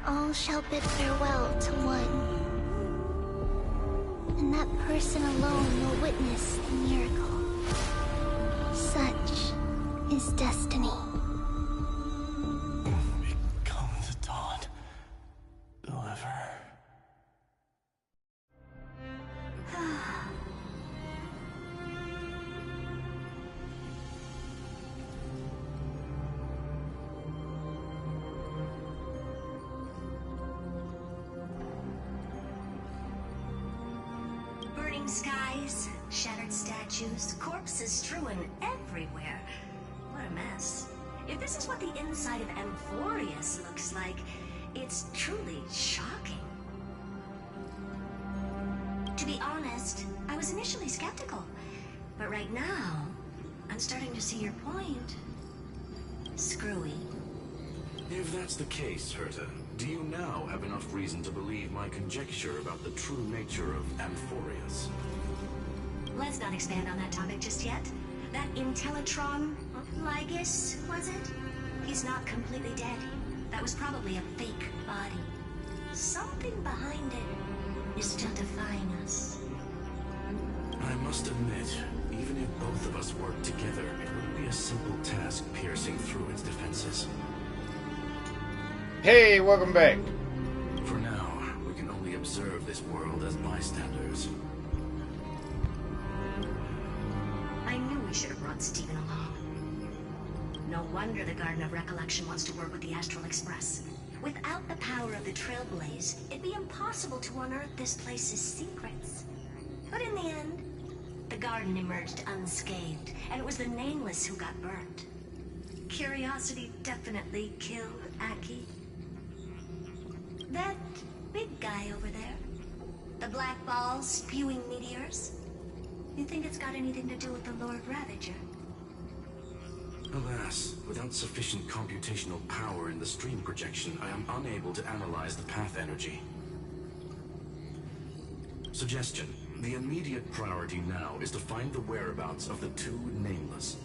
all shall bid farewell to one. And that person alone will witness the miracle. Such is destiny. Become the dawn. Deliver. Burning skies, shattered statues, corpses strewn everywhere. What a mess. If this is what the inside of Amphorius looks like, it's truly shocking. To be honest, I was initially skeptical, but right now, I'm starting to see your point. Screwy. If that's the case, Herta, do you now have enough reason to believe my conjecture about the true nature of Amphorius? Let's not expand on that topic just yet. That Intellitron, Lygus, was it? He's not completely dead. That was probably a fake body. Something behind it is still defying us. I must admit, even if both of us worked together, it wouldn't be a simple task piercing through its defenses. Hey, welcome back. For now, we can only observe this world as bystanders. I knew we should have brought Stephen along. No wonder the Garden of Recollection wants to work with the Astral Express. Without the power of the Trailblaze, it'd be impossible to unearth this place's secrets. But in the end, the garden emerged unscathed, and it was the Nameless who got burnt. Curiosity definitely killed Aki. That big guy over there, the black ball spewing meteors, you think it's got anything to do with the Lord Ravager? Alas, without sufficient computational power in the stream projection, I am unable to analyze the path energy. Suggestion. The immediate priority now is to find the whereabouts of the two Nameless.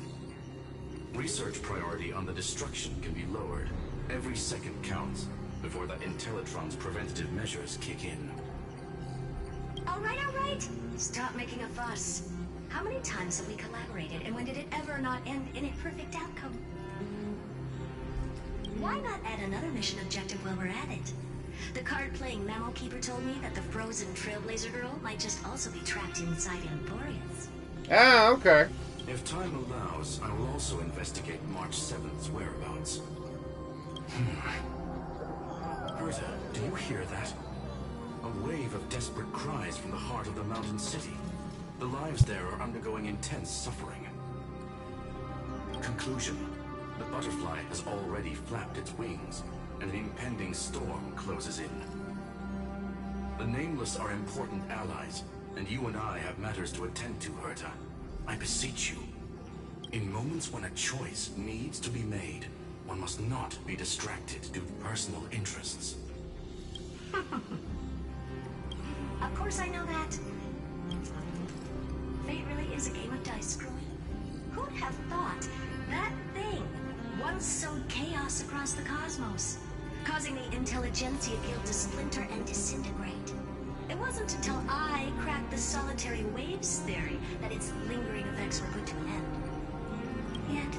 Research priority on the destruction can be lowered. Every second counts before the Intellitron's preventative measures kick in. All right. Stop making a fuss. How many times have we collaborated, and when did it ever not end in a perfect outcome? Why not add another mission objective while we're at it? The card-playing Mammal Keeper told me that the frozen Trailblazer girl might just also be trapped inside Amphorius. Ah, okay. If time allows, I will also investigate March 7th's whereabouts. Herta, do you hear that? A wave of desperate cries from the heart of the mountain city. The lives there are undergoing intense suffering. Conclusion. The butterfly has already flapped its wings, and an impending storm closes in. The Nameless are important allies, and you and I have matters to attend to, Herta. I beseech you. In moments when a choice needs to be made, one must not be distracted due to personal interests. Of course I know that. Fate really is a game of dice scrolling. Who'd have thought that thing once sowed chaos across the cosmos, causing the Intelligentsia Guild to splinter and disintegrate? It wasn't until I cracked the solitary waves theory that its lingering effects were put to an end. Yet,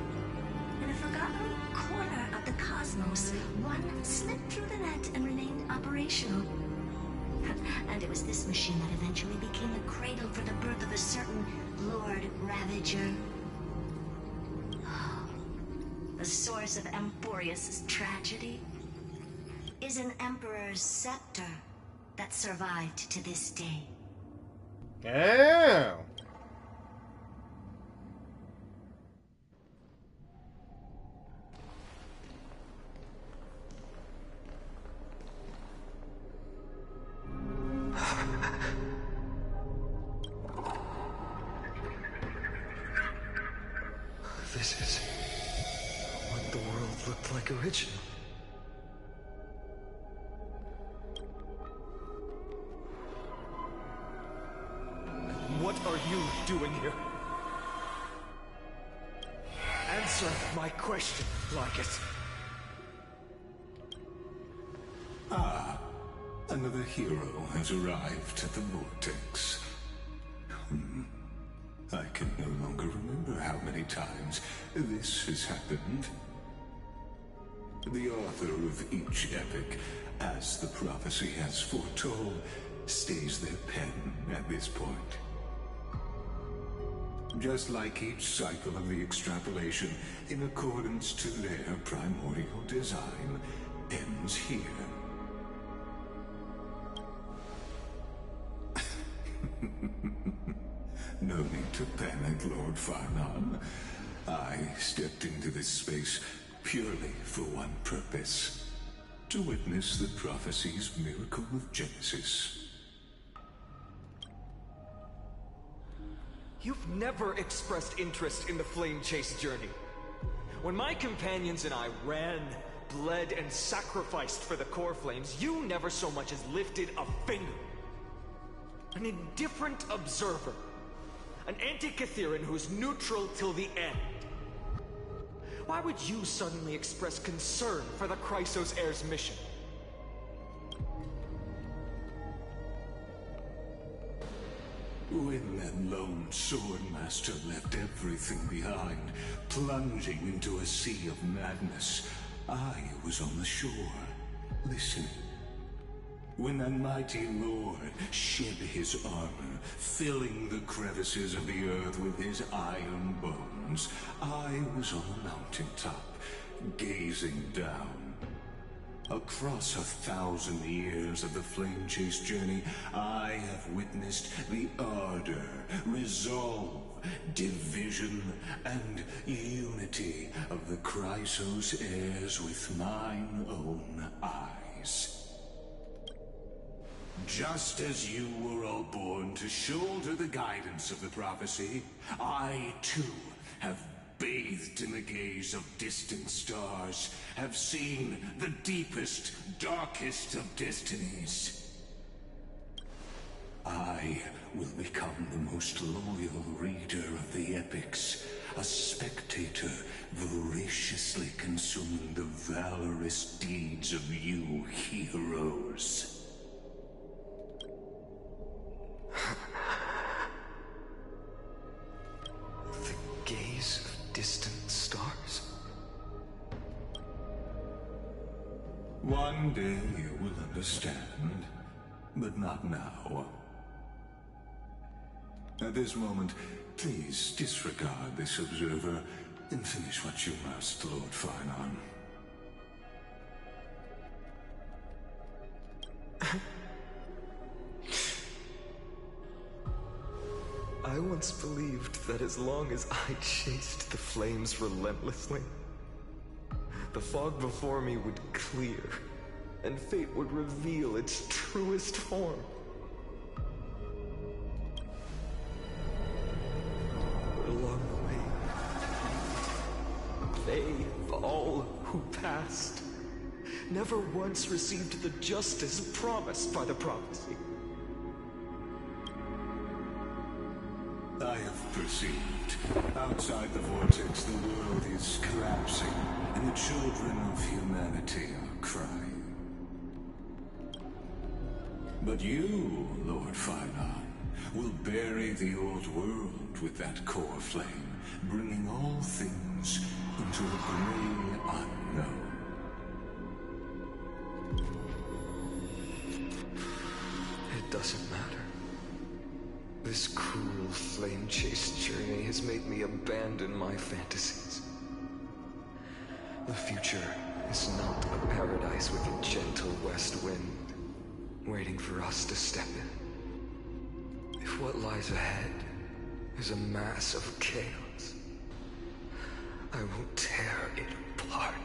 in a forgotten corner of the cosmos, one slipped through the net and remained operational. And it was this machine that eventually became the cradle for the birth of a certain Lord Ravager. The source of Amphorius' tragedy is an Emperor's scepter that survived to this day. Oh. This is what the world looked like originally. What are you doing here? Answer my question, Lycus. Another hero has arrived at the vortex. I can no longer remember how many times this has happened. The author of each epic, as the prophecy has foretold, stays their pen at this point. Just like each cycle of the extrapolation, in accordance to their primordial design, ends here. No need to panic, Lord Farnon. I stepped into this space purely for one purpose: to witness the prophecy's miracle of Genesis. You've never expressed interest in the Flame Chase journey. When my companions and I ran, bled, and sacrificed for the core flames, you never so much as lifted a finger. An indifferent observer. An anti-Catharan who's neutral till the end. Why would you suddenly express concern for the Chrysos Heir's mission? When that lone swordmaster left everything behind, plunging into a sea of madness, I was on the shore, listening. When that mighty lord shed his armor, filling the crevices of the earth with his iron bones, I was on the mountaintop, gazing down. Across 1,000 years of the Flame Chase journey, I have witnessed the ardor, resolve, division, and unity of the Chrysos heirs with mine own eyes. Just as you were all born to shoulder the guidance of the prophecy, I too have bathed in the gaze of distant stars, have seen the deepest, darkest of destinies. I will become the most loyal reader of the epics, a spectator voraciously consuming the valorous deeds of you heroes. The gaze of distant stars? One day you will understand, but not now. At this moment, please disregard this observer and finish what you must, Lord Farnon. I once believed that as long as I chased the flames relentlessly, the fog before me would clear, and fate would reveal its truest form. But along the way, they, all who passed, never once received the justice promised by the prophecy. I have perceived. Outside the vortex, the world is collapsing, and the children of humanity are crying. But you, Lord Farnon, will bury the old world with that core flame, bringing all things into a gray unknown. It doesn't matter. This cruel flame chase journey has made me abandon my fantasies. The future is not a paradise with a gentle west wind, waiting for us to step in. If what lies ahead is a mass of chaos, I will tear it apart.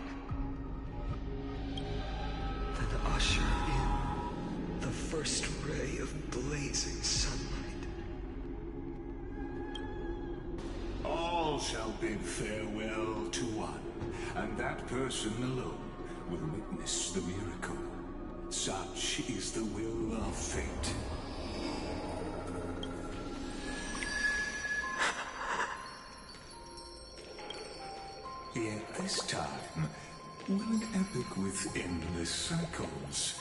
Then usher in the first ray of blazing sunlight. All shall bid farewell to one, and that person alone will witness the miracle. Such is the will of fate. Yet this time, will an epic with endless cycles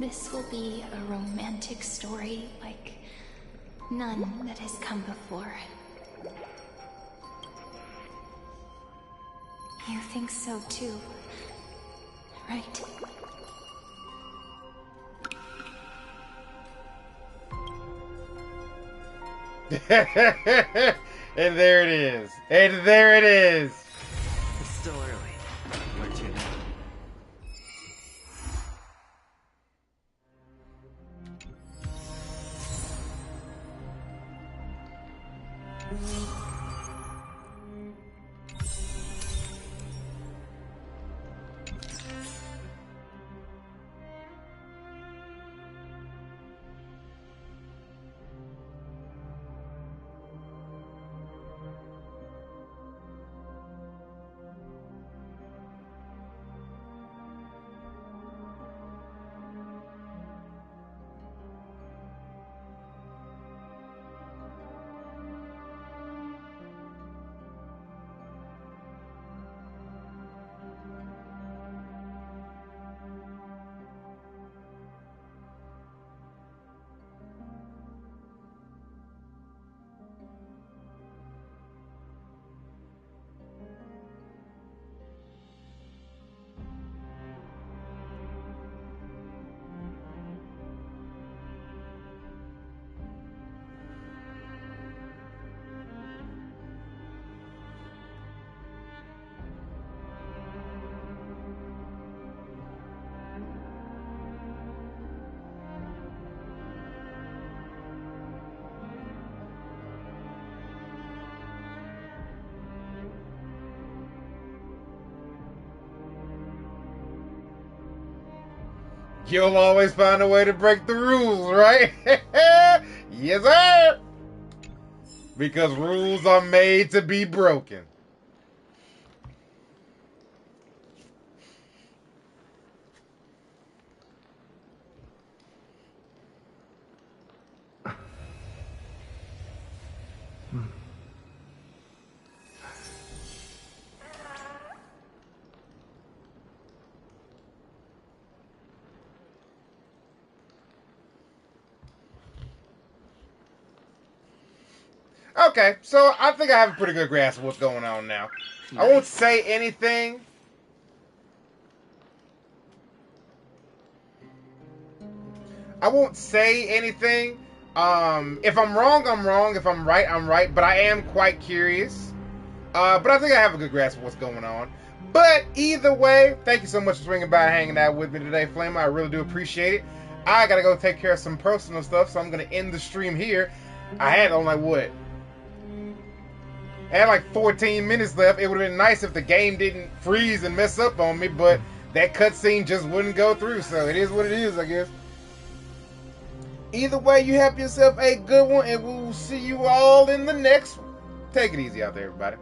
This will be a romantic story like none that has come before. You think so too, right? And there it is. And there it is. It's still early. Where to now? You'll always find a way to break the rules, right? Yes, sir! Because rules are made to be broken. Okay, so I think I have a pretty good grasp of what's going on now. I won't say anything. I won't say anything. If I'm wrong, I'm wrong. If I'm right, I'm right. But I am quite curious. But I think I have a good grasp of what's going on. But either way, thank you so much for swinging by and hanging out with me today, Flame. I really do appreciate it. I gotta go take care of some personal stuff, so I'm gonna end the stream here. I had only what? I had like 14 minutes left. It would have been nice if the game didn't freeze and mess up on me, but that cutscene just wouldn't go through, so it is what it is, I guess. Either way, you have yourself a good one, and we'll see you all in the next one. Take it easy out there, everybody.